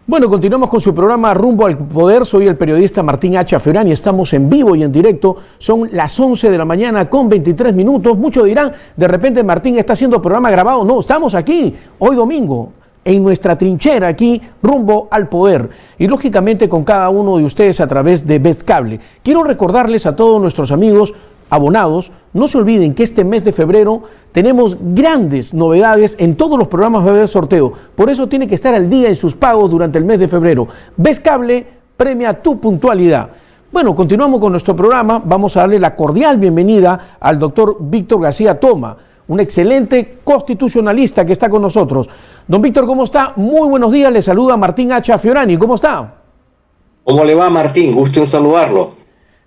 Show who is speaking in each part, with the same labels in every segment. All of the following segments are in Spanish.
Speaker 1: Bueno, continuamos con su programa Rumbo al Poder. Soy el periodista Martín H. Fiorani. Estamos en vivo y en directo. Son las 11 de la mañana con 23 minutos. Muchos dirán, de repente Martín está haciendo programa grabado. No, estamos aquí, hoy domingo, en nuestra trinchera aquí, Rumbo al Poder. Y lógicamente con cada uno de ustedes a través de Vez Cable. Quiero recordarles a todos nuestros amigos abonados, no se olviden que este mes de febrero tenemos grandes novedades en todos los programas de sorteo. Por eso tiene que estar al día en sus pagos durante el mes de febrero. Vez Cable premia tu puntualidad. Bueno, continuamos con nuestro programa. Vamos a darle la cordial bienvenida al doctor Víctor García Toma, un excelente constitucionalista que está con nosotros. Don Víctor, ¿cómo está? Muy buenos días, le saluda Martín H. Fiorani. ¿Cómo está?
Speaker 2: ¿Cómo le va, Martín? Gusto en saludarlo.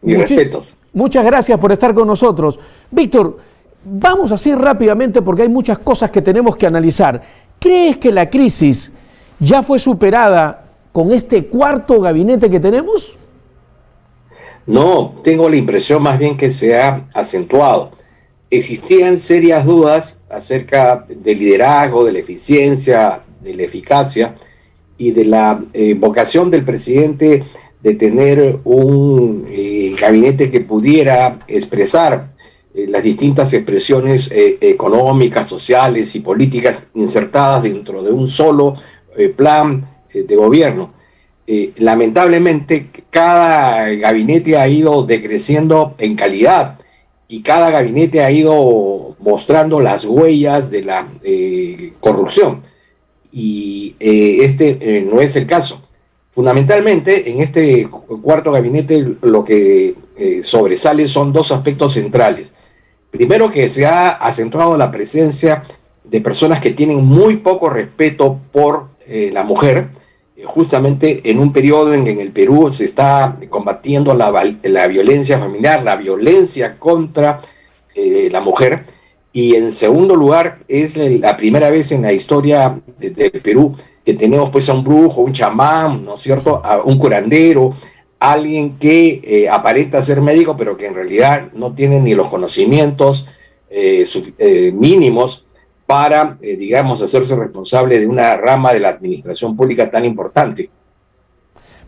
Speaker 2: Mis respetos.
Speaker 1: Muchas gracias por estar con nosotros. Víctor, vamos así rápidamente porque hay muchas cosas que tenemos que analizar. ¿Crees que la crisis ya fue superada con este cuarto gabinete que tenemos?
Speaker 2: No, tengo la impresión más bien que se ha acentuado. Existían serias dudas acerca del liderazgo, de la eficiencia, de la eficacia y de la vocación del presidente de tener un gabinete que pudiera expresar las distintas expresiones económicas, sociales y políticas insertadas dentro de un solo plan de gobierno. Lamentablemente, cada gabinete ha ido decreciendo en calidad y cada gabinete ha ido mostrando las huellas de la corrupción. Y este no es el caso. Fundamentalmente, en este cuarto gabinete lo que sobresale son dos aspectos centrales. Primero, que se ha acentuado la presencia de personas que tienen muy poco respeto por la mujer, justamente en un periodo en que en el Perú se está combatiendo la violencia familiar, la violencia contra la mujer. Y en segundo lugar, es la primera vez en la historia del Perú que tenemos pues a un brujo, un chamán, ¿no es cierto?, a un curandero, alguien que aparenta ser médico, pero que en realidad no tiene ni los conocimientos mínimos para, digamos, hacerse responsable de una rama de la administración pública tan importante.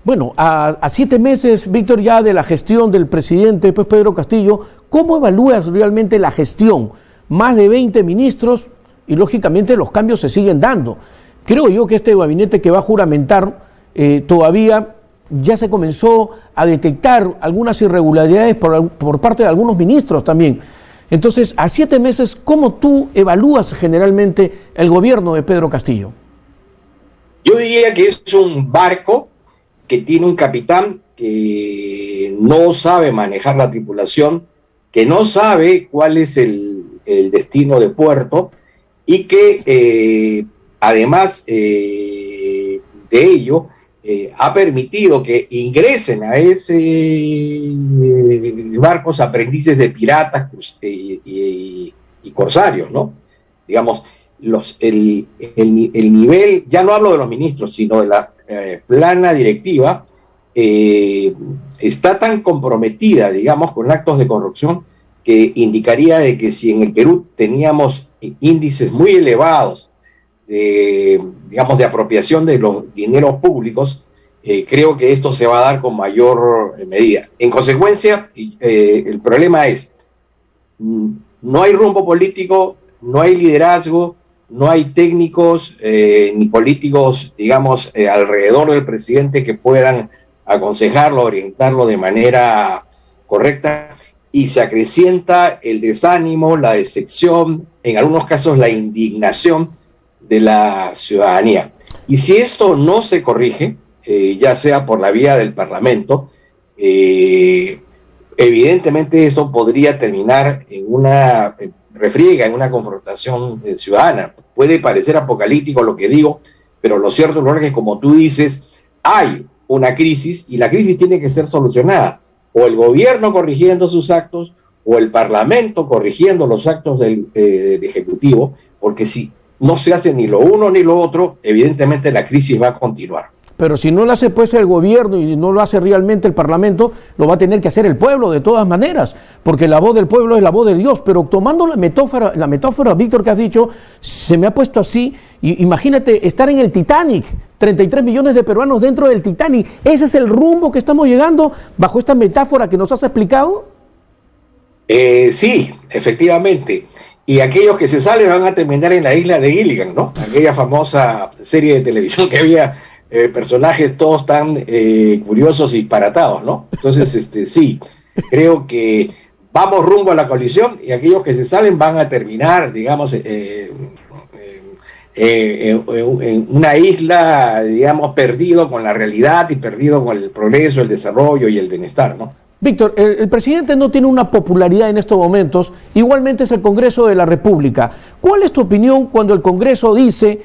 Speaker 1: Bueno, a 7 meses, Víctor, ya de la gestión del presidente pues, Pedro Castillo, ¿cómo evalúas realmente la gestión? Más de 20 ministros y, lógicamente, los cambios se siguen dando. Creo yo que este gabinete que va a juramentar todavía ya se comenzó a detectar algunas irregularidades por parte de algunos ministros también. Entonces, a 7 meses, ¿cómo tú evalúas generalmente el gobierno de Pedro Castillo?
Speaker 2: Yo diría que es un barco que tiene un capitán que no sabe manejar la tripulación, que no sabe cuál es el destino de puerto y que además de ello ha permitido que ingresen a ese barcos aprendices de piratas y corsarios, ¿no? Digamos, el nivel, ya no hablo de los ministros, sino de la plana directiva, está tan comprometida, digamos, con actos de corrupción que indicaría de que si en el Perú teníamos índices muy elevados digamos, de apropiación de los dineros públicos, creo que esto se va a dar con mayor medida. En consecuencia, el problema es, no hay rumbo político, no hay liderazgo, no hay técnicos ni políticos, digamos, alrededor del presidente que puedan aconsejarlo, orientarlo de manera correcta, y se acrecienta el desánimo, la decepción, en algunos casos la indignación de la ciudadanía. Y si esto no se corrige, ya sea por la vía del Parlamento, evidentemente esto podría terminar en una refriega, en una confrontación ciudadana. Puede parecer apocalíptico lo que digo, pero lo cierto es que, como tú dices, hay una crisis y la crisis tiene que ser solucionada. O el gobierno corrigiendo sus actos, o el Parlamento corrigiendo los actos del Ejecutivo, porque si no se hace ni lo uno ni lo otro, evidentemente la crisis va a continuar.
Speaker 1: Pero si no lo hace pues el gobierno y no lo hace realmente el Parlamento, lo va a tener que hacer el pueblo de todas maneras, porque la voz del pueblo es la voz de Dios. Pero tomando la metáfora, Víctor, que has dicho, se me ha puesto así, y imagínate estar en el Titanic 33 millones de peruanos dentro del Titanic. ¿Ese es el rumbo que estamos llegando bajo esta metáfora que nos has explicado?
Speaker 2: Sí, efectivamente. Y aquellos que se salen van a terminar en la isla de Gilligan, ¿no? Aquella famosa serie de televisión que había personajes todos tan curiosos y disparatados, ¿no? Entonces, sí, creo que vamos rumbo a la colisión y aquellos que se salen van a terminar, digamos, en una isla, digamos, perdido con la realidad y perdido con el progreso, el desarrollo y el bienestar, ¿no?
Speaker 1: Víctor, el presidente no tiene una popularidad en estos momentos, igualmente es el Congreso de la República. ¿Cuál es tu opinión cuando el Congreso dice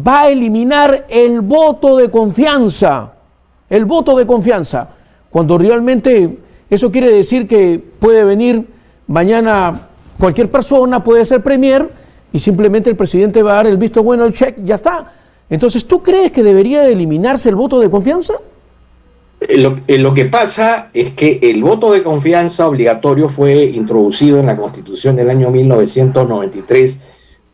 Speaker 1: va a eliminar el voto de confianza? El voto de confianza, cuando realmente eso quiere decir que puede venir mañana cualquier persona, puede ser premier, y simplemente el presidente va a dar el visto bueno, el check, ya está. Entonces, ¿tú crees que debería de eliminarse el voto de confianza?
Speaker 2: Lo que pasa es que el voto de confianza obligatorio fue introducido en la Constitución del año 1993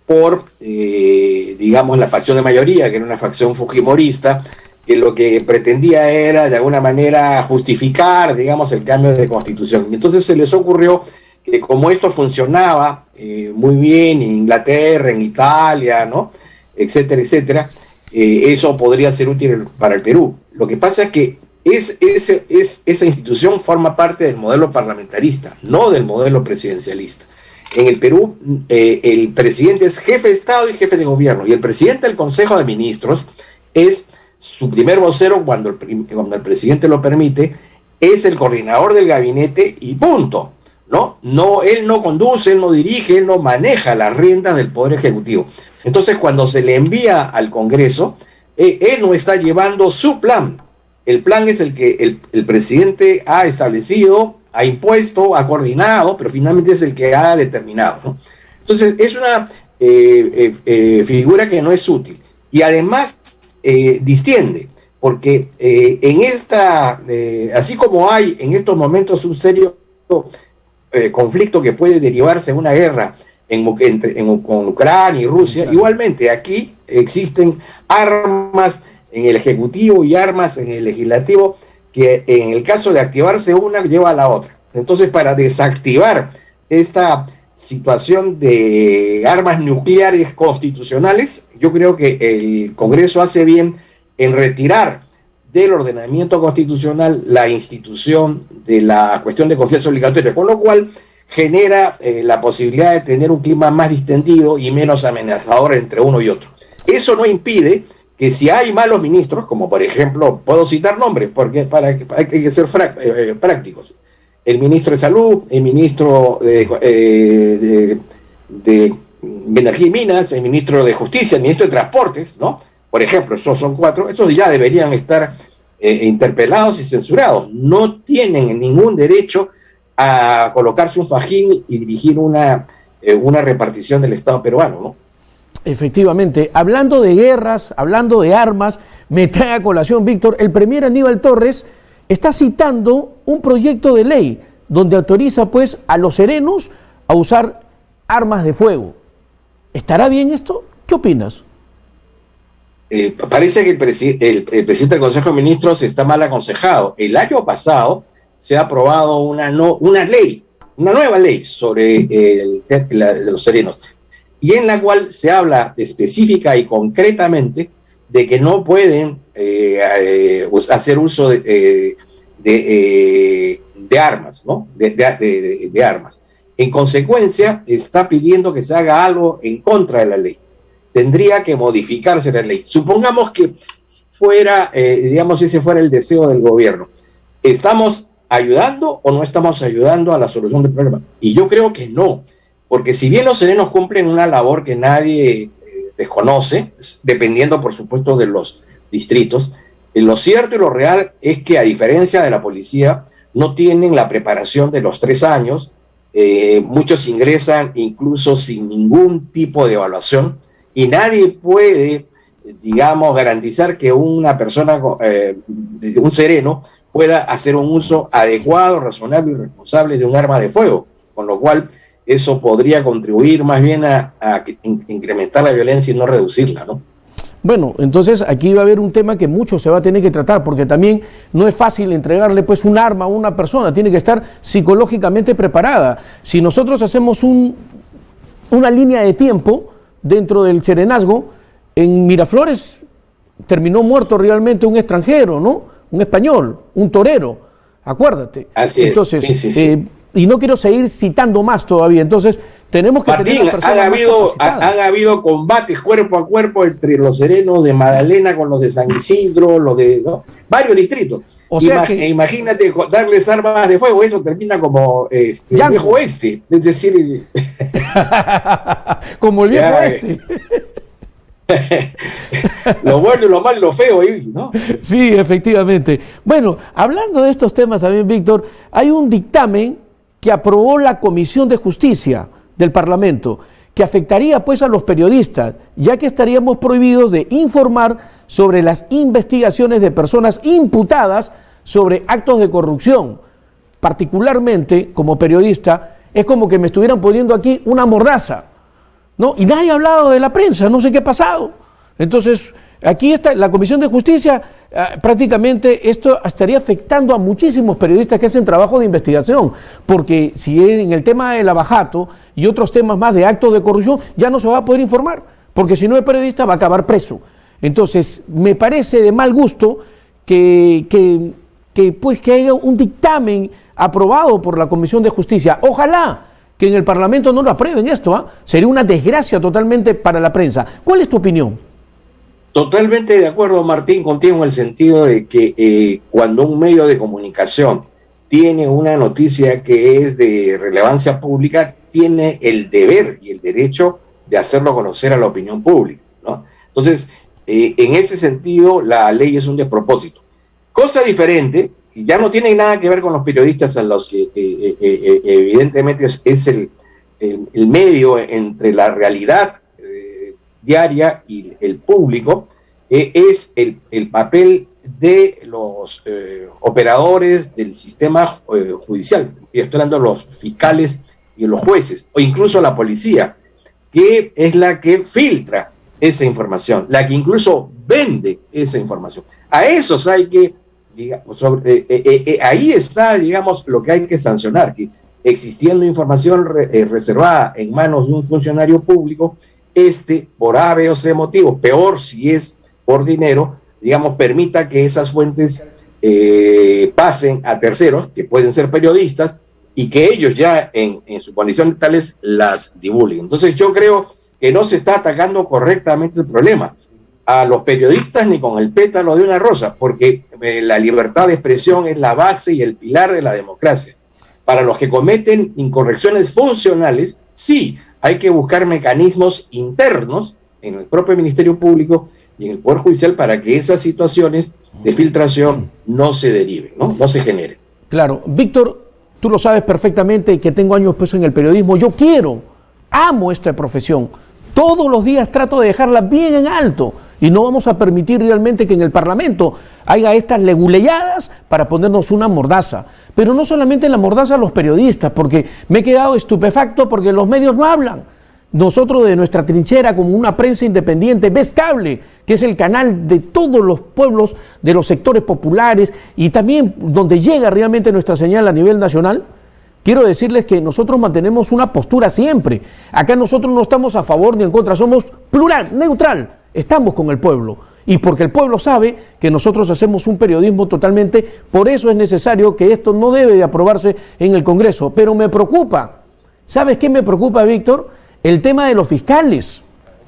Speaker 2: por, digamos, la facción de mayoría, que era una facción fujimorista, que lo que pretendía era, de alguna manera, justificar, digamos, el cambio de Constitución. Y entonces se les ocurrió que como esto funcionaba muy bien en Inglaterra, en Italia, ¿no?, etcétera, etcétera, eso podría ser útil para el Perú. Lo que pasa es que esa institución forma parte del modelo parlamentarista, no del modelo presidencialista. En el Perú, el presidente es jefe de Estado y jefe de gobierno, y el presidente del Consejo de Ministros es su primer vocero cuando el presidente lo permite, es el coordinador del gabinete y punto, ¿no? Él no conduce, él no dirige, él no maneja las riendas del Poder Ejecutivo. Entonces, cuando se le envía al Congreso, él no está llevando su plan. El plan es el que el presidente ha establecido, ha impuesto, ha coordinado, pero finalmente es el que ha determinado, ¿no? Entonces, es una figura que no es útil. Y además distiende, porque así como hay en estos momentos un serio conflicto que puede derivarse en una guerra con Ucrania y Rusia, igualmente aquí existen armas en el Ejecutivo y armas en el Legislativo, que en el caso de activarse una lleva a la otra. Entonces, para desactivar esta situación de armas nucleares constitucionales, yo creo que el Congreso hace bien en retirar del ordenamiento constitucional la institución de la cuestión de confianza obligatoria, con lo cual genera la posibilidad de tener un clima más distendido y menos amenazador entre uno y otro. Eso no impide que si hay malos ministros, como por ejemplo, puedo citar nombres, porque hay que ser prácticos, el ministro de Salud, el ministro de Energía y Minas, el ministro de Justicia, el ministro de Transportes, ¿no? Por ejemplo, esos son 4, esos ya deberían estar interpelados y censurados. No tienen ningún derecho a colocarse un fajín y dirigir una repartición del Estado peruano, ¿no?
Speaker 1: Efectivamente, hablando de guerras, hablando de armas, me trae a colación, Víctor, el premier Aníbal Torres está citando un proyecto de ley donde autoriza pues a los serenos a usar armas de fuego. ¿Estará bien esto? ¿Qué opinas?
Speaker 2: Parece que el presidente del Consejo de Ministros está mal aconsejado. El año pasado se ha aprobado una nueva ley sobre los serenos, y en la cual se habla específica y concretamente de que no pueden hacer uso de armas, ¿no? De armas. En consecuencia, está pidiendo que se haga algo en contra de la ley. Tendría que modificarse la ley. Supongamos que fuera, digamos, ese fuera el deseo del gobierno. ¿Estamos ayudando o no estamos ayudando a la solución del problema? Y yo creo que no. Porque si bien los serenos cumplen una labor que nadie desconoce, dependiendo por supuesto de los distritos, lo cierto y lo real es que a diferencia de la policía, no tienen la preparación de los 3 años, muchos ingresan incluso sin ningún tipo de evaluación, y nadie puede, digamos, garantizar que una persona, un sereno, pueda hacer un uso adecuado, razonable y responsable de un arma de fuego, con lo cual eso podría contribuir más bien a incrementar la violencia y no reducirla, ¿no?
Speaker 1: Bueno, entonces aquí va a haber un tema que mucho se va a tener que tratar, porque también no es fácil entregarle pues un arma a una persona, tiene que estar psicológicamente preparada. Si nosotros hacemos una línea de tiempo dentro del serenazgo, en Miraflores terminó muerto realmente un extranjero, ¿no? Un español, un torero, acuérdate.
Speaker 2: Así es.
Speaker 1: Entonces,
Speaker 2: Sí.
Speaker 1: Y no quiero seguir citando más todavía, entonces tenemos que
Speaker 2: Martín,
Speaker 1: tener a personas más capacitadas.
Speaker 2: han habido combates cuerpo a cuerpo entre los serenos de Magdalena con los de San Isidro, los de varios distritos.
Speaker 1: O sea que,
Speaker 2: imagínate darles armas de fuego, eso termina como el viejo oeste, es decir,
Speaker 1: como el viejo oeste.
Speaker 2: Lo bueno y lo malo y lo feo, ¿no?
Speaker 1: Sí, efectivamente. Bueno, hablando de estos temas también, Víctor, hay un dictamen que aprobó la Comisión de Justicia del Parlamento, que afectaría pues a los periodistas, ya que estaríamos prohibidos de informar sobre las investigaciones de personas imputadas sobre actos de corrupción. Particularmente, como periodista, es como que me estuvieran poniendo aquí una mordaza, ¿no? Y nadie ha hablado de la prensa, no sé qué ha pasado. Entonces, aquí está la Comisión de Justicia, prácticamente esto estaría afectando a muchísimos periodistas que hacen trabajo de investigación, porque si en el tema del abajato y otros temas más de actos de corrupción, ya no se va a poder informar, porque si no es periodista va a acabar preso. Entonces, me parece de mal gusto que haya un dictamen aprobado por la Comisión de Justicia. Ojalá que en el Parlamento no lo aprueben esto, ¿ah? Sería una desgracia totalmente para la prensa. ¿Cuál es tu opinión?
Speaker 2: Totalmente de acuerdo, Martín, contigo en el sentido de que cuando un medio de comunicación tiene una noticia que es de relevancia pública, tiene el deber y el derecho de hacerlo conocer a la opinión pública, ¿no? Entonces, en ese sentido, la ley es un despropósito. Cosa diferente, y ya no tiene nada que ver con los periodistas a los que evidentemente es el medio entre la realidad diaria y el público, es el papel de los operadores del sistema judicial. Y estoy hablando de los fiscales y los jueces, o incluso la policía, que es la que filtra esa información, la que incluso vende esa información. A esos hay que, digamos, ahí está, digamos, lo que hay que sancionar, que existiendo información reservada en manos de un funcionario público, por A, B o C motivo, peor si es por dinero, digamos, permita que esas fuentes pasen a terceros, que pueden ser periodistas, y que ellos ya en sus condiciones tales las divulguen. Entonces yo creo que no se está atacando correctamente el problema a los periodistas ni con el pétalo de una rosa, porque la libertad de expresión es la base y el pilar de la democracia. Para los que cometen incorrecciones funcionales, sí, hay que buscar mecanismos internos en el propio Ministerio Público y en el Poder Judicial para que esas situaciones de filtración no se deriven, no se generen.
Speaker 1: Claro. Víctor, tú lo sabes perfectamente que tengo años pues en el periodismo. Yo amo esta profesión. Todos los días trato de dejarla bien en alto y no vamos a permitir realmente que en el Parlamento haya estas leguleyadas para ponernos una mordaza. Pero no solamente la mordaza a los periodistas, porque me he quedado estupefacto porque los medios no hablan. Nosotros de nuestra trinchera, como una prensa independiente, Ves Cable, que es el canal de todos los pueblos, de los sectores populares y también donde llega realmente nuestra señal a nivel nacional, quiero decirles que nosotros mantenemos una postura siempre. Acá nosotros no estamos a favor ni en contra, somos plural, neutral, estamos con el pueblo. Y porque el pueblo sabe que nosotros hacemos un periodismo totalmente, por eso es necesario que esto no debe de aprobarse en el Congreso. Pero me preocupa, ¿sabes qué me preocupa, Víctor? El tema de los fiscales,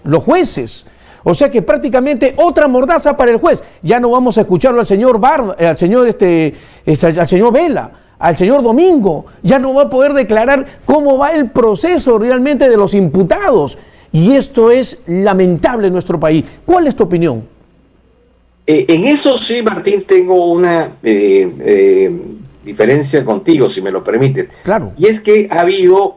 Speaker 1: los jueces. O sea que prácticamente otra mordaza para el juez. Ya no vamos a escucharlo al señor al señor Vela, al señor Domingo. Ya no va a poder declarar cómo va el proceso realmente de los imputados. Y esto es lamentable en nuestro país. ¿Cuál es tu opinión?
Speaker 2: En eso sí, Martín, tengo una diferencia contigo, si me lo permiten.
Speaker 1: Claro.
Speaker 2: Y es que ha habido,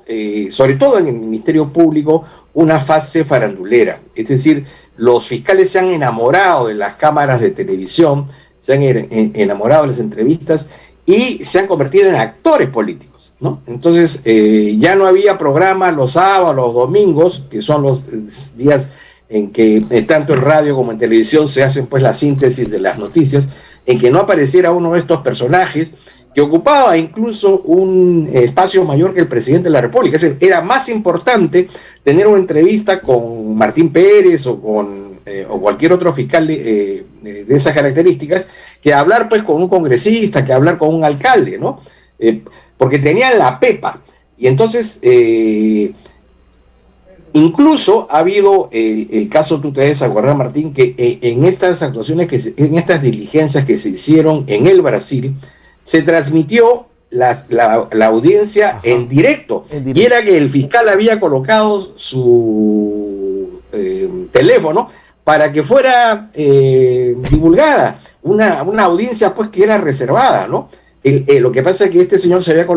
Speaker 2: sobre todo en el Ministerio Público, una fase farandulera. Es decir, los fiscales se han enamorado de las cámaras de televisión, se han enamorado de las entrevistas y se han convertido en actores políticos, ¿no? Entonces, ya no había programa los sábados, los domingos, que son los días en que tanto en radio como en televisión se hacen pues la síntesis de las noticias, en que no apareciera uno de estos personajes que ocupaba incluso un espacio mayor que el presidente de la República. Es decir, era más importante tener una entrevista con Martín Pérez o cualquier otro fiscal de esas características que hablar pues con un congresista, que hablar con un alcalde, ¿no? Porque tenían la pepa. Y entonces, incluso ha habido el caso, tú te debes acordar, Martín, que en estas actuaciones, en estas diligencias que se hicieron en el Brasil, se transmitió la audiencia en directo, y era que el fiscal había colocado su teléfono para que fuera divulgada una audiencia pues que era reservada, ¿no? Lo que pasa es que este señor se había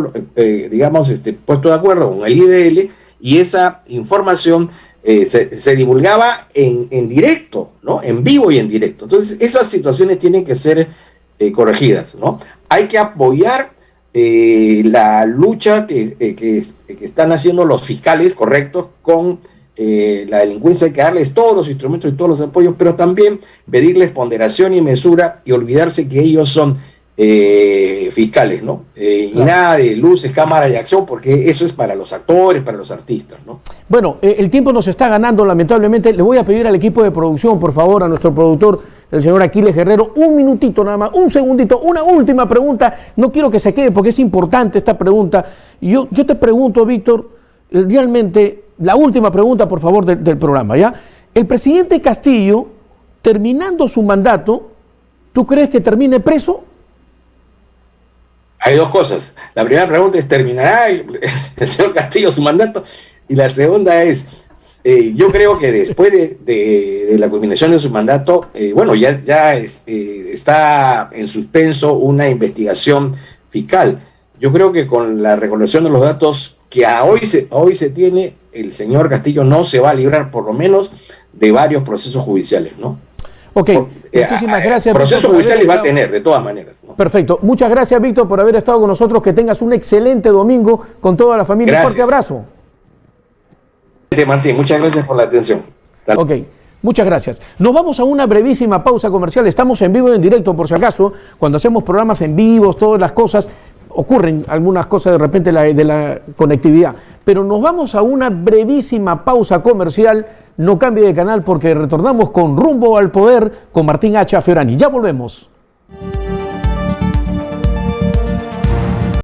Speaker 2: puesto de acuerdo con el IDL, y esa información se divulgaba en directo, ¿no? En vivo y en directo. Entonces esas situaciones tienen que ser corregidas, ¿no? Hay que apoyar la lucha que están haciendo los fiscales correctos con la delincuencia. Hay que darles todos los instrumentos y todos los apoyos, pero también pedirles ponderación y mesura y olvidarse que ellos son fiscales, ¿no? Y nada de luces, cámara y acción, porque eso es para los actores, para los artistas, ¿no?
Speaker 1: Bueno, el tiempo nos está ganando, lamentablemente. Le voy a pedir al equipo de producción, por favor, a nuestro productor, el señor Aquiles Guerrero, un minutito nada más, un segundito, una última pregunta. No quiero que se quede porque es importante esta pregunta. Yo te pregunto, Víctor, realmente, la última pregunta, por favor, del programa, ¿ya? El presidente Castillo, terminando su mandato, ¿tú crees que termine preso?
Speaker 2: Hay dos cosas. La primera pregunta es, ¿terminará el señor Castillo su mandato? Y la segunda es, yo creo que después de la culminación de su mandato, ya está en suspenso una investigación fiscal. Yo creo que con la recolección de los datos que hoy se tiene, el señor Castillo no se va a librar por lo menos de varios procesos judiciales, ¿no?
Speaker 1: Ok, muchísimas gracias.
Speaker 2: Procesos judiciales va a tener, de todas maneras, ¿no?
Speaker 1: Perfecto. Muchas gracias, Víctor, por haber estado con nosotros. Que tengas un excelente domingo con toda la familia.
Speaker 2: Gracias.
Speaker 1: Un fuerte abrazo.
Speaker 2: Martín, muchas gracias por la atención.
Speaker 1: Ok, muchas gracias. Nos vamos a una brevísima pausa comercial. Estamos en vivo y en directo, por si acaso. Cuando hacemos programas en vivo, todas las cosas, ocurren algunas cosas de repente de la conectividad. Pero nos vamos a una brevísima pausa comercial. No cambie de canal porque retornamos con Rumbo al Poder con Martín H. Fiorani. Ya volvemos.